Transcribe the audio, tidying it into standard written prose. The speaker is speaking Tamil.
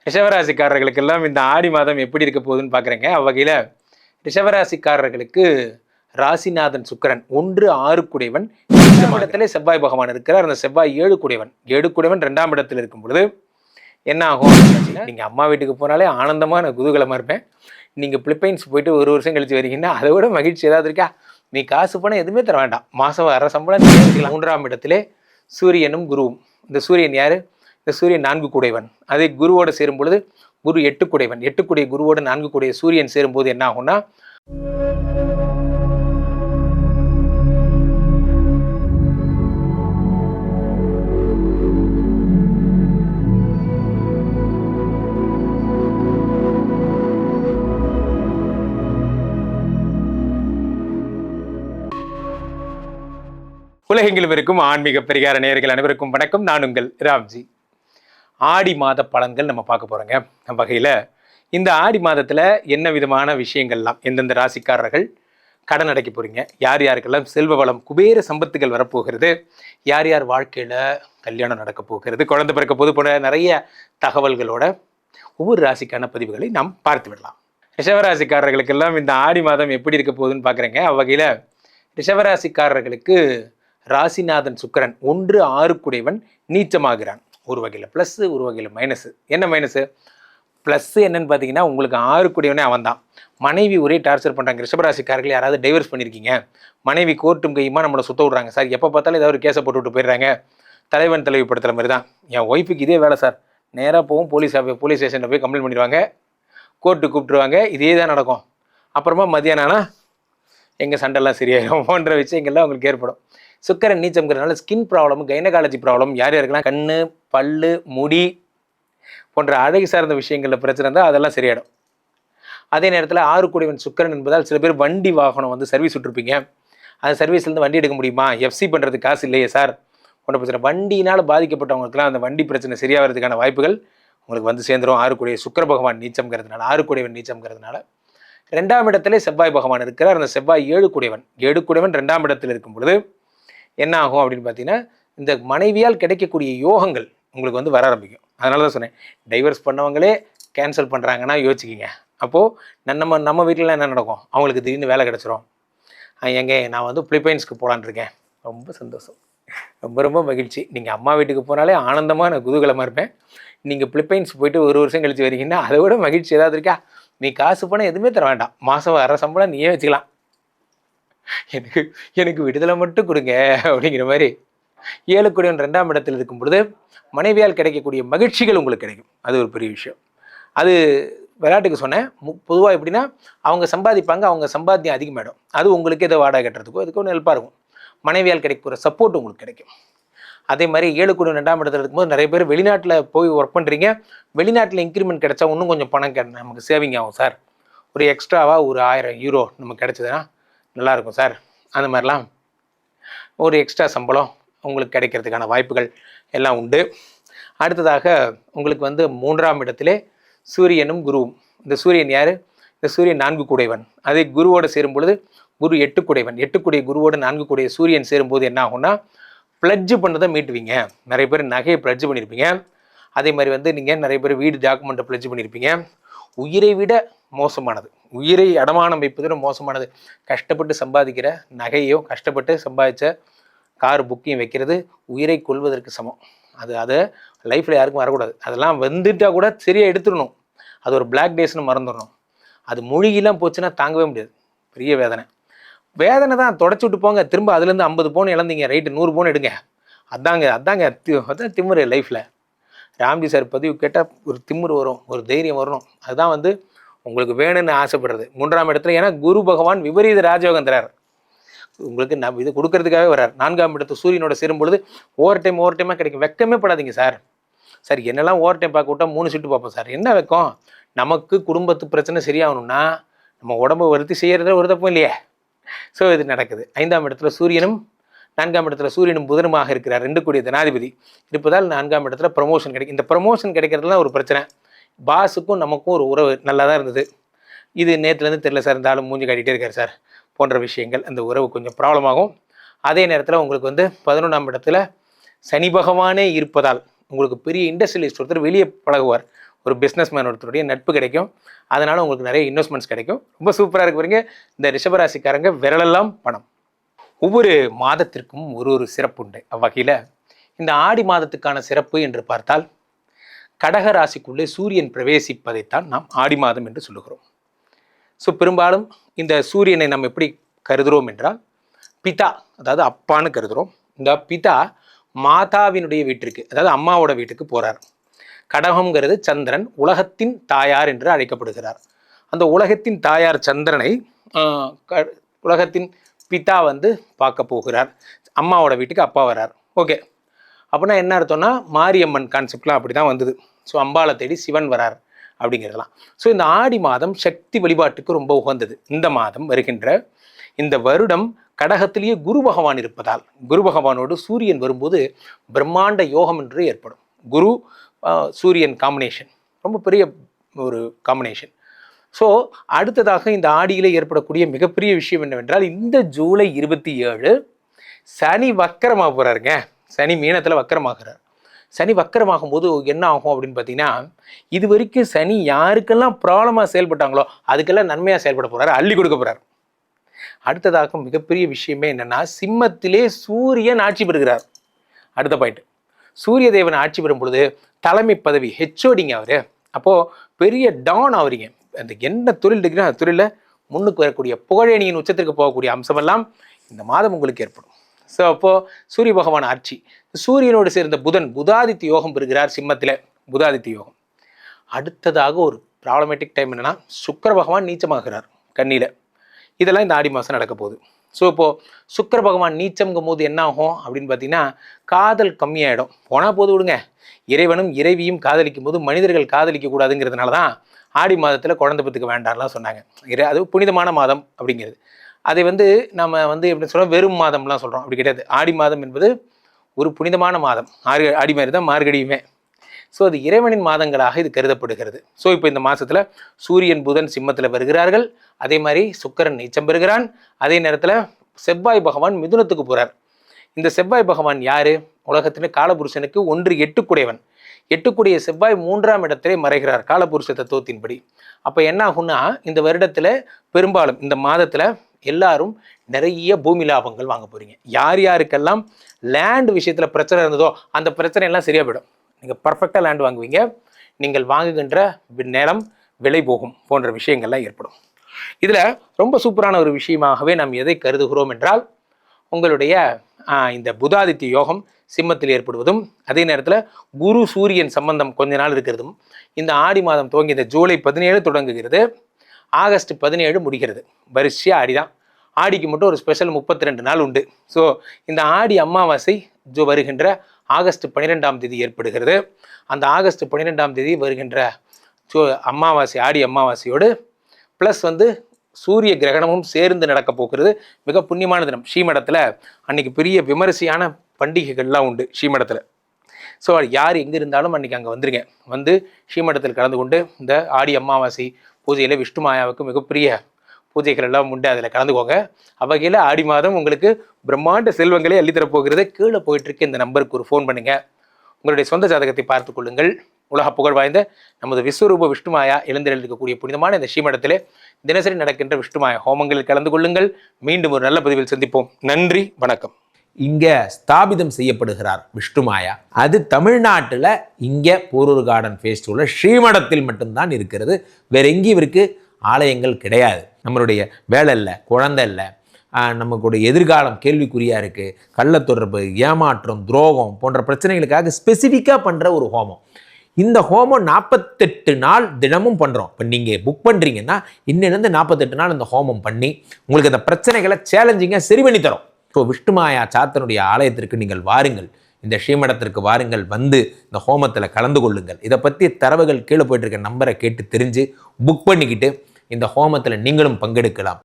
ரிஷபராசிக்காரர்களுக்கெல்லாம் இந்த ஆடி மாதம் எப்படி இருக்க போகுதுன்னு பார்க்குறேங்க. அவ்வகையில் ரிஷபராசிக்காரர்களுக்கு ராசிநாதன் சுக்கிரன் 1 6 குடைவன் 2ஆம் இடத்திலே செவ்வாய் பகவான் இருக்கிறார். அந்த செவ்வாய் 7 குடைவன் 7 குடைவன் 2ஆம் இடத்தில் இருக்கும் பொழுது என்ன ஆகும் அப்படின்னா, நீங்கள் அம்மா வீட்டுக்கு போனாலே ஆனந்தமாக நான் குதூகலமாக இருப்பேன். நீங்கள் பிலிப்பைன்ஸ் போயிட்டு 1 வருஷம் கழிச்சு வரீங்கன்னா அதை விட மகிழ்ச்சி ஏதாவது இருக்கா? நீ காசு பணம் எதுவுமே தர வேண்டாம், மாதம் வர சம்பளம் நீங்கள் 3ஆம் இடத்திலே சூரியனும் குருவும். இந்த சூரியன் யார்? இந்த சூரியன் 4 குடைவன். அதே குருவோடு சேரும் பொழுது குரு 8 குடைவன். 8 குடைய குருவோடு 4 குடைய சூரியன் சேரும்போது என்ன ஆகும்னா, உலகெங்கிலும் இருக்கும் ஆன்மீக பரிகார நேயர்கள் அனைவருக்கும் வணக்கம். நான் உங்கள் ராம்ஜி. ஆடி மாத பலன்கள் நம்ம பார்க்க போகிறோங்க. வகையில் இந்த ஆடி மாதத்தில் என்ன விதமான விஷயங்கள்லாம், எந்தெந்த ராசிக்காரர்கள் கடன் அடைக்க போகிறீங்க, யார் யாருக்கெல்லாம் செல்வ வளம் குபேர சம்பத்துகள் வரப்போகிறது, யார் யார் வாழ்க்கையில் கல்யாணம் நடக்க போகிறது, குழந்தை பிறக்க போது போன்ற நிறைய தகவல்களோட ஒவ்வொரு ராசிக்கான பதிவுகளை நாம் பார்த்து விடலாம். ரிஷபராசிக்காரர்களுக்கெல்லாம் இந்த ஆடி மாதம் எப்படி இருக்க போகுதுன்னு பார்க்குறேங்க. அவ்வகையில் ரிஷபராசிக்காரர்களுக்கு ராசிநாதன் சுக்கிரன் 1 6 குடைவன் நீச்சமாகிறான். ஒரு வகையில் ப்ளஸ்ஸு, ஒரு வகையில் மைனஸு. என்ன மைனஸு? ப்ளஸ்ஸு என்னன்னு பார்த்தீங்கன்னா, உங்களுக்கு 6 குடைவனே அவன் தான். மனைவி ஒரே டார்ச்சர் பண்ணுறாங்க. ரிஷபராசிக்காரர்கள் யாராவது டைவர்ஸ் பண்ணியிருக்கீங்க, மனைவி கோர்ட்டும் கையுமா நம்மளை சுத்த விட்றாங்க சார், எப்போ பார்த்தாலும் ஏதாவது ஒரு கேஸை போட்டு விட்டு போயிடுறாங்க. தலைவன் தலைவி படுத்துகிற மாதிரி தான் என் ஒய்ஃபுக்கு இதே வேலை சார். நேராக போகும் போலீஸ் ஸ்டேஷனில் போய் கம்ப்ளைண்ட் பண்ணிடுவாங்க, கோர்ட்டு கூப்பிட்டுருவாங்க, இதே தான் நடக்கும். அப்புறமா மதியானம் ஆனால் எங்கள் சண்டெல்லாம் சரியாயிடும் போன்ற விஷயங்கள்லாம் உங்களுக்கு ஏற்படும். சுக்கிரன் நீச்சம்ங்கிறதுனால ஸ்கின் ப்ராப்ளம், கைனகாலஜி ப்ராப்ளம், யார் யாருக்கெல்லாம் கண், பல்லு, முடி போன்ற அழகு சார்ந்த விஷயங்களில் பிரச்சனை இருந்தால் அதெல்லாம் சரியாயிடும். அதே நேரத்தில் 6 குடைவன் சுக்கிரன் என்பதால் சில பேர் வண்டி வாகனம் வந்து சர்வீஸ் விட்டுருப்பீங்க. அந்த சர்வீஸ்லேருந்து வண்டி எடுக்க முடியுமா, எஃப்சி பண்ணுறதுக்கு காசு இல்லையே சார் போன்ற பிரச்சனை. வண்டியினால் பாதிக்கப்பட்டவங்களுக்குலாம் அந்த வண்டி பிரச்சனை சரியாகிறதுக்கான வாய்ப்புகள் உங்களுக்கு வந்து சேர்ந்துடும். 6 குடைய சுக்கிர பகவான் நீச்சம்ங்கிறதுனால, 6 குடைவன் நீச்சம்ங்கிறதுனால. 2ஆம் இடத்திலே செவ்வாய் பகவான் இருக்கிறார். அந்த செவ்வாய் 7 குடைவன் 7 குடைவன் 2ஆம் இடத்தில் இருக்கும் பொழுது என்ன ஆகும் அப்படின்னு பார்த்தீங்கன்னா, இந்த மனைவியால் கிடைக்கக்கூடிய யோகங்கள் உங்களுக்கு வந்து வர ஆரம்பிக்கும். அதனால தான் சொன்னேன், டைவர்ஸ் பண்ணவங்களே கேன்சல் பண்ணுறாங்கன்னா யோசிச்சிக்கிங்க. அப்போது நம்ம வீட்டில் என்ன நடக்கும், அவங்களுக்கு திடீர்னு வேலை கிடச்சிரும். எங்கே நான் வந்து பிலிப்பைன்ஸ்க்கு போகலான் இருக்கேன். ரொம்ப சந்தோஷம், ரொம்ப ரொம்ப மகிழ்ச்சி. நீங்கள் அம்மா வீட்டுக்கு போனாலே ஆனந்தமாக நான் குதூகலமாக இருப்பேன். நீங்கள் பிலிப்பைன்ஸ் போயிட்டு 1 வருஷம் கழிச்சு வரீங்கன்னா அதை விட மகிழ்ச்சி ஏதாவது இருக்கா? நீ காசு பணம் எதுவுமே தர வேண்டாம், மாதம் வர சம்பளம் நீயே வச்சுக்கலாம், எனக்கு விடுதலை மட்டும் கொடுங்க அப்படிங்கிற மாதிரி. 7 குடைவன் 2ஆம் இடத்தில் இருக்கும் பொழுது மனைவியால் கிடைக்கக்கூடிய மகிழ்ச்சிகள் உங்களுக்கு கிடைக்கும். அது ஒரு பெரிய விஷயம். அது விளையாட்டுக்கு சொன்னேன். பொதுவாக எப்படின்னா, அவங்க சம்பாதிப்பாங்க, அவங்க சம்பாத்தியம் அதிகமாகிடும். அது உங்களுக்கு ஏதோ வாடகை கட்டுறதுக்கோ அதுக்கு ஒன்று ஹெல்ப்பாக இருக்கும். மனைவியால் கிடைக்கிற சப்போர்ட் உங்களுக்கு கிடைக்கும். அதே மாதிரி 7 குடைவன் 2ஆம் இடத்துல இருக்கும்போது நிறைய பேர் வெளிநாட்டில் போய் ஒர்க் பண்ணுறீங்க. வெளிநாட்டில் இன்க்ரிமெண்ட் கிடைச்சா இன்னும் கொஞ்சம் பணம் நமக்கு சேவிங் ஆகும் சார். ஒரு எக்ஸ்ட்ராவாக ஒரு 1000 யூரோ நமக்கு கிடைச்சதுன்னா நல்லாயிருக்கும் சார். அந்த மாதிரிலாம் ஒரு எக்ஸ்ட்ரா சம்பளம் உங்களுக்கு கிடைக்கிறதுக்கான வாய்ப்புகள் எல்லாம் உண்டு. அடுத்ததாக உங்களுக்கு வந்து 3ஆம் இடத்திலே சூரியனும் குருவும். இந்த சூரியன் யார்? இந்த சூரியன் 4 குடைவன். அதே குருவோடு சேரும் பொழுது குரு 8 குடைவன். 8 குடைய குருவோடு 4 குடைய சூரியன் சேரும்போது என்ன ஆகும்னா, ப்ளட்ஜ் பண்ணதை மீட்டுவீங்க. நிறைய பேர் நகையை ப்ளட்ஜ் பண்ணியிருப்பீங்க. அதே மாதிரி வந்து நீங்கள் நிறைய பேர் வீடு டாக்குமெண்ட்டை ப்ளட்ஜ் பண்ணியிருப்பீங்க. உயிரை விட மோசமானது, உயிரை அடமானம் வைப்பதோட மோசமானது, கஷ்டப்பட்டு சம்பாதிக்கிற நகையோ கஷ்டப்பட்டு சம்பாதிச்ச கார் புக்கையும் வைக்கிறது உயிரை கொள்வதற்கு சமம். அதை லைஃப்பில் யாருக்கும் வரக்கூடாது. அதெல்லாம் வந்துட்டால் கூட சரியாக எடுத்துடணும். அது ஒரு பிளாக் டேஸ்னு மறந்துடணும். அது மொழியெல்லாம் போச்சுன்னா தாங்கவே முடியாது, பெரிய வேதனை. வேதனை தான், தொடச்சி விட்டு போங்க. திரும்ப அதுலேருந்து 50 பவுன் இழந்தீங்க, ரைட்டு 100 பவுன் எடுங்க. அதான் திமிரு லைஃப்பில். ராம்ஜி சார் பதிவு கேட்டால் ஒரு திமிரு வரும், ஒரு தைரியம் வரணும். அதுதான் வந்து உங்களுக்கு வேணும்னு ஆசைப்படுறது. 3ஆம் இடத்துல, ஏன்னா குரு பகவான் விபரீத ராஜயோகம் தரார் உங்களுக்கு. இது கொடுக்கறதுக்காகவே வர்றார். 4ஆம் இடத்து சூரியனோட சேரும் பொழுது ஓவர் டைமாக கிடைக்கும். வெக்கமே படாதீங்க சார். சார் என்னெல்லாம் ஓவர் டைம் பார்க்க விட்டா 3 ஷிஃப்ட் பார்ப்போம் சார். என்ன வெக்கம்? நமக்கு குடும்பத்து பிரச்சனை சரியாகணும்னா நம்ம உடம்பை வருத்தி செய்கிறத ஒரு தப்பும் இல்லையே. ஸோ இது நடக்குது. 5ஆம் இடத்துல சூரியனும் 4ஆம் இடத்துல சூரியனும் புதனுமாக இருக்கிறார். 2 கூடிய ஜனாதிபதி இருப்பதால் 4ஆம் இடத்துல ப்ரமோஷன் கிடைக்கும். இந்த ப்ரமோஷன் கிடைக்கிறதுலாம் ஒரு பிரச்சனை. பாஸுக்கும் நமக்கும் ஒரு உறவு நல்லா தான் இருந்தது, இது நேற்றுலேருந்து தெரியல சார், இருந்தாலும் மூஞ்சி காட்டிகிட்டே இருக்கார் சார் போன்ற விஷயங்கள். அந்த உறவு கொஞ்சம் ப்ராப்ளம் ஆகும். அதே நேரத்தில் உங்களுக்கு வந்து 11ஆம் இடத்துல சனி பகவானே இருப்பதால் உங்களுக்கு பெரிய இண்டஸ்ட்ரியலிஸ்ட் ஒருத்தர் வெளியே பழகுவார். ஒரு பிஸ்னஸ்மேன் ஒருத்தருடைய நட்பு கிடைக்கும். அதனால் உங்களுக்கு நிறைய இன்வெஸ்ட்மெண்ட்ஸ் கிடைக்கும். ரொம்ப சூப்பராக இருக்கு பாருங்க. இந்த ரிஷபராசிக்காரங்க விரலெல்லாம் பணம். ஒவ்வொரு மாதத்திற்கும் ஒரு சிறப்பு உண்டு. அவ்வகையில் இந்த ஆடி மாதத்துக்கான சிறப்பு என்று பார்த்தால் கடக ராசிக்குள்ளே சூரியன் பிரவேசிப்பதைத்தான் நாம் ஆடி மாதம் என்று சொல்லுகிறோம். ஸோ பெரும்பாலும் இந்த சூரியனை நம்ம எப்படி கருதுகிறோம் என்றால் பிதா, அதாவது அப்பான்னு கருதுகிறோம். இந்த பிதா மாதாவினுடைய வீட்டிற்கு, அதாவது அம்மாவோட வீட்டுக்கு போகிறார். கடகம்ங்கிறது சந்திரன், உலகத்தின் தாயார் என்று அழைக்கப்படுகிறார். அந்த உலகத்தின் தாயார் சந்திரனை உலகத்தின் பிதா பார்க்க போகிறார். அம்மாவோட வீட்டுக்கு அப்பா வர்றார். ஓகே, அப்படின்னா என்ன அர்த்தம்னா மாரியம்மன் கான்செப்ட்லாம் அப்படி தான் வந்தது. ஸோ அம்பாளை தேடி சிவன் வரார் அப்படிங்கிறதெல்லாம். ஸோ இந்த ஆடி மாதம் சக்தி வழிபாட்டுக்கு ரொம்ப உகந்தது. இந்த மாதம் வருகின்ற இந்த வருடம் கடகத்திலேயே குரு பகவான் இருப்பதால், குரு பகவானோடு சூரியன் வரும்போது பிரம்மாண்ட யோகம் என்று ஏற்படும். குரு சூரியன் காம்பினேஷன் ரொம்ப பெரிய ஒரு காம்பினேஷன். ஸோ அடுத்ததாக இந்த ஆடியிலே ஏற்படக்கூடிய மிகப்பெரிய விஷயம் என்னவென்றால், இந்த ஜூலை 27 சனி வக்கரமாக போகிறாருங்க. சனி மீனத்தில் வக்கரமாகிறார். சனி வக்கரமாகும் போது என்ன ஆகும் அப்படின்னு பார்த்தீங்கன்னா, இது வரைக்கும் சனி யாருக்கெல்லாம் ப்ராப்ளமாக செயல்பட்டாங்களோ அதுக்கெல்லாம் நன்மையாக செயல்பட போகிறாரு, அள்ளி கொடுக்க போகிறார். அடுத்ததாக மிகப்பெரிய விஷயமே என்னென்னா, சிம்மத்திலே சூரியன் ஆட்சி பெறுகிறார். அடுத்த பாயிண்ட், சூரிய தேவன் ஆட்சி பெறும் பொழுது தலைமை பதவி ஹெச்ஓடிங்க அவர். அப்போது பெரிய டான் ஆவறீங்க. அந்த என்ன தொழில் இருக்குன்னா அந்த தொழிலில் முன்னுக்கு வரக்கூடிய புகழேணியின் உச்சத்திற்கு போகக்கூடிய அம்சமெல்லாம் இந்த மாதம் உங்களுக்கு ஏற்படும். ஸோ அப்போது சூரிய பகவான் ஆட்சி, சூரியனோடு சேர்ந்த புதன் புதாதித்ய யோகம் பெறுகிறார் சிம்மத்தில், புதாதித்ய யோகம். அடுத்ததாக ஒரு ப்ராப்ளமேட்டிக் டைம் என்னென்னா, சுக்கிர பகவான் நீச்சமாகிறார் கன்னியில். இதெல்லாம் இந்த ஆடி மாதம் நடக்க போகுது. ஸோ இப்போது சுக்கிர பகவான் நீச்சம்ங்கும் போது என்ன ஆகும் அப்படின்னு பார்த்தீங்கன்னா, காதல் கம்மியாயிடும். போனால் போது விடுங்க, இறைவனும் இறைவியும் காதலிக்கும் போது மனிதர்கள் காதலிக்க கூடாதுங்கிறதுனால தான் ஆடி மாதத்தில் குழந்தை பத்துக்க வேண்டாம்லாம் சொன்னாங்க. அது புனிதமான மாதம் அப்படிங்கிறது. அதை நம்ம எப்படி சொல்கிறோம், வெறும் மாதம்லாம் சொல்கிறோம், அப்படி கிடையாது. ஆடி மாதம் என்பது ஒரு புனிதமான மாதம். ஆடி மாதிரி தான் மார்கழியுமே. ஸோ அது இறைவனின் மாதங்களாக இது கருதப்படுகிறது. ஸோ இப்போ இந்த மாதத்தில் சூரியன் புதன் சிம்மத்தில் வருகிறார்கள். அதே மாதிரி சுக்கிரன் நீச்சம் பெறுகிறான். அதே நேரத்தில் செவ்வாய் பகவான் மிதுனத்துக்கு போகிறார். இந்த செவ்வாய் பகவான் யார்? உலகத்தில் காலபுருஷனுக்கு 1 8 8 செவ்வாய் 3ஆம் இடத்திலே மறைகிறார் காலபுருஷ தத்துவத்தின்படி. அப்போ என்ன ஆகும்னா, இந்த வருடத்தில் பெரும்பாலும் இந்த மாதத்தில் எல்லாரும் நிறைய பூமி லாபங்கள் வாங்க போகிறீங்க. யார் யாருக்கெல்லாம் லேண்ட் விஷயத்தில் பிரச்சனை இருந்ததோ அந்த பிரச்சனை எல்லாம் சரியாக போயிடும். நீங்கள் பர்ஃபெக்டாக லேண்ட் வாங்குவீங்க. நீங்கள் வாங்குகின்ற நேரம் விலை போகும் போன்ற விஷயங்கள்லாம் ஏற்படும். இதில் ரொம்ப சூப்பரான ஒரு விஷயமாகவே நாம் எதை கருதுகிறோம் என்றால், உங்களுடைய இந்த புதாதித்ய யோகம் சிம்மத்தில் ஏற்படுவதும், அதே நேரத்தில் குரு சூரியன் சம்பந்தம் கொஞ்ச நாள் இருக்கிறதும், இந்த ஆடி மாதம் துவங்கி இந்த ஜூலை 17 தொடங்குகிறது, ஆகஸ்ட் 17 முடிகிறது. வரிசையாக ஆடி தான். ஆடிக்கு மட்டும் ஒரு ஸ்பெஷல் 32 நாள் உண்டு. ஸோ இந்த ஆடி அமாவாசை வருகின்ற ஆகஸ்ட் 12ஆம் தேதி ஏற்படுகிறது. அந்த ஆகஸ்ட் 12ஆம் தேதி வருகின்ற அமாவாசை, ஆடி அமாவாசையோடு ப்ளஸ் சூரிய கிரகணமும் சேர்ந்து நடக்க போகிறது. மிக புண்ணியமான தினம். ஸ்ரீமடத்தில் அன்றைக்கி பெரிய விமரிசையான பண்டிகைகள்லாம் உண்டு ஸ்ரீமடத்தில். ஸோ யார் எங்கே இருந்தாலும் அன்றைக்கி அங்கே வந்துருங்க. ஸ்ரீமடத்தில் கலந்து கொண்டு இந்த ஆடி அமாவாசை பூஜையில் விஷ்ணு மாயாவுக்கு மிகப்பெரிய பூஜைகள் எல்லாம் உண்டு, அதில் கலந்துக்கோங்க. அவ்வகையில் ஆடி மாதம் உங்களுக்கு பிரம்மாண்ட செல்வங்களே அள்ளித்தரப்போகிறது. கீழே போயிட்டுருக்கு இந்த நம்பருக்கு ஒரு ஃபோன் பண்ணுங்கள். உங்களுடைய சொந்த ஜாதகத்தை பார்த்து கொள்ளுங்கள். உலக புகழ் வாய்ந்த நமது விஸ்வரூப விஷ்ணுமாயா எழுந்திருக்கக்கூடிய புனிதமான இந்த ஸ்ரீமடத்திலே தினசரி நடக்கின்ற விஷ்ணுமாயா ஹோமங்களில் கலந்து கொள்ளுங்கள். மீண்டும் ஒரு நல்ல பதிவில் சந்திப்போம். நன்றி, வணக்கம். இங்கே ஸ்தாபிதம் செய்யப்படுகிறார் விஷ்ணுமாயா. அது தமிழ்நாட்டில் இங்கே போரூர் கார்டன் ஃபேஸ் உள்ள ஸ்ரீமடத்தில் மட்டும்தான் இருக்கிறது. வேற எங்கேயும் இவருக்கு ஆலயங்கள் கிடையாது. நம்மளுடைய வேலை இல்லை, குழந்தை இல்லை, நமக்குடைய எதிர்காலம் கேள்விக்குறியாக இருக்குது, கள்ளத்தொடர்பு, ஏமாற்றம், துரோகம் போன்ற பிரச்சனைகளுக்காக ஸ்பெசிஃபிக்காக பண்ணுற ஒரு ஹோமம். இந்த ஹோமம் 48 நாள் தினமும் பண்ணுறோம். இப்போ நீங்கள் புக் பண்ணுறீங்கன்னா இன்னிலேருந்து 48 நாள் இந்த ஹோமம் பண்ணி உங்களுக்கு அந்த பிரச்சனைகளை சேலஞ்சிங்காக சரி பண்ணி தரோம். ஸோ விஷ்ணுமாயா சாத்தனுடைய ஆலயத்திற்கு நீங்கள் வாருங்கள், இந்த ஸ்ரீமடத்திற்கு வாருங்கள், இந்த ஹோமத்தில் கலந்து கொள்ளுங்கள். இதை பற்றி தரவுகள் கீழே போயிட்டு இருக்க நம்பரை கேட்டு தெரிஞ்சு புக் பண்ணிக்கிட்டு இந்த ஹோமத்தில் நீங்களும் பங்கெடுக்கலாம்.